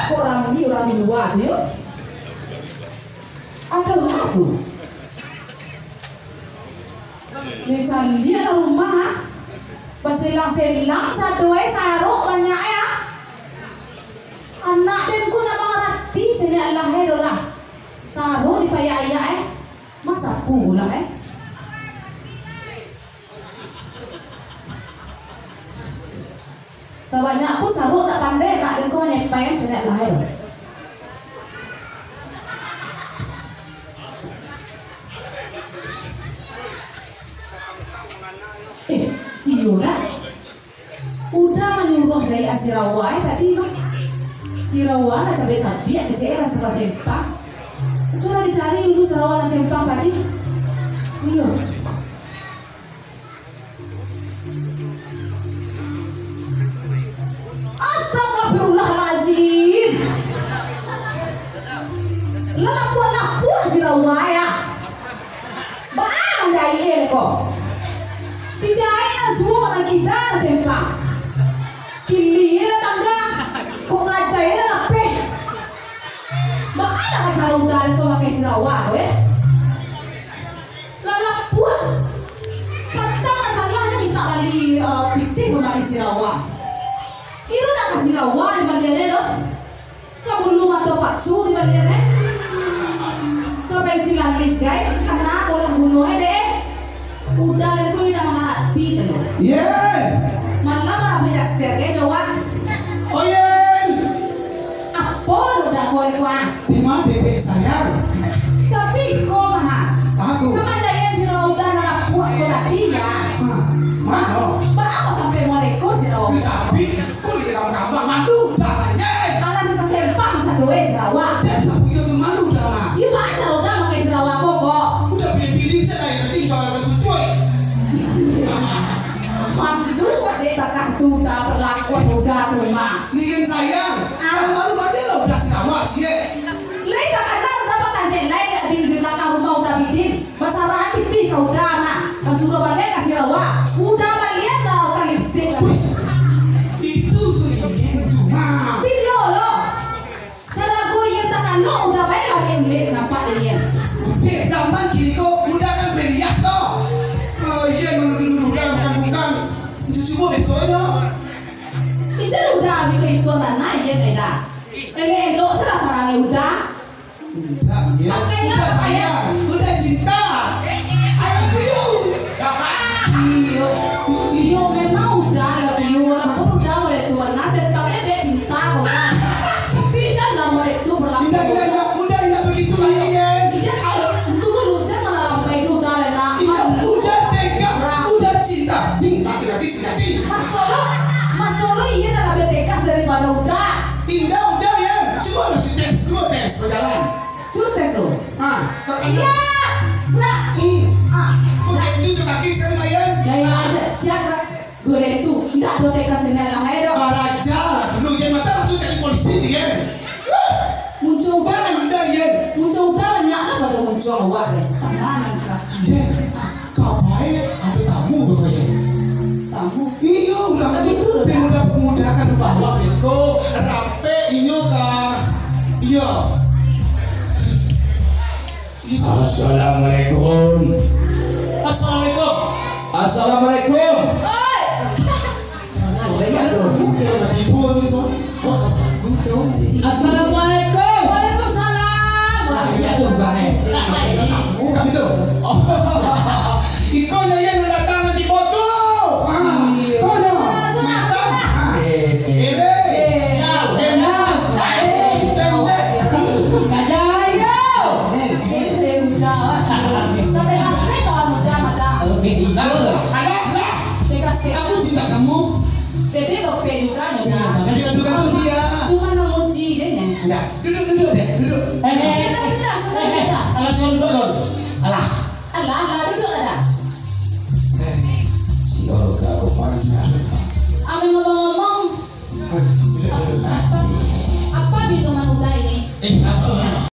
kok orang di luar yuk. Ada waktu. Lecan dia rumah. Basilang-silang satu saruk banyak ya. Anak dan ku nak mengerti sini Allah lah. Saruk dipayah masa pula Sebanyak aku saruk tak pandai nak dan ku menyampaikan sini Allah Iya udah menyuruh dari Asirawa tadi mah Sirawa nak cabai-cabai kecil rasa sempang coba dicari dulu Sirawa dan sempang tadi iya Astagfirullahaladzim lapu Sirawa ya bang menjahit kok dijahit semua orang kita sempang kili na tangga kok ngajay na lape makala ka sa rungdaran ko makay Sirawa lalaput patang na salah na minta kali piti ko makay Sirawa kiro na ka Sirawa di balyane no kabulong ato pasu di balyane kabay silalis gay kana ko lang hunoy udah ko yung namati no malam rapi daster ke jawab Oyen apa udah korek wang di mana dedek saya tapi kok mah aku sama jaya sira udah nggak kuat kok tadi ya mana apa sampai mau rekor sira udah tapi kok di dalam gambar mandu namanya kalau kita sempang satu Sirawa dia sapu itu mandu dah iya baca udah pakai Sirawa kok udah pilih-pilih saya nanti kalau ada cucuy mandu deh bakal tuh perlakuan udah tuh mah ingin sayang kalau malu pada lo udah Sirawa sih lain tak ada dapat aja lain di belakang rumah udah bikin masalah piti kau udah nah pas udah balik ke Sirawa udah balik lah kan lipstick itu tuh ingin tuh mah bilo lo selaku yang tak lo udah baik balik balik nampak dia udah zaman kini kok udah kan berias lo iya menurut udah bukan cucu gue besoknya itu udah bikin itu mana ya dah lo serap parangnya udah udah sayang udah cinta anakku iyo memang udah lebih walaupun udah mau itu warna dan tapi dia cinta kok tapi jangan mau itu berlaku udah begitu lagi kan iya itu kan hujan malah lampai itu udah enak udah tega udah cinta mati sejati Mas Solo iya dah lebih tegas daripada udah udah ya coba tes berjalan terus tes lo iya nah kok itu kaki saya lumayan siapa gue itu tidak ada tegas ini lah hero raja dulu ya masa langsung jadi polisi dia muncul mana anda ya muncul banyak pada muncul awak deh tangan kaki kau baik ada tamu pokoknya tamu iya udah itu pemuda kan bawa beko rape inyo kah iya Assalamualaikum. Assalamualaikum. Assalamualaikum. Assalamualaikum. Waalaikumsalam. Kami tuh. Ikaw na yan datang di foto. Kono. Aku cinta kamu. Dede dope juga ya. Duduk dia. Cuma memuji dia nya. Enggak, duduk deh, duduk. Alas duduk dong.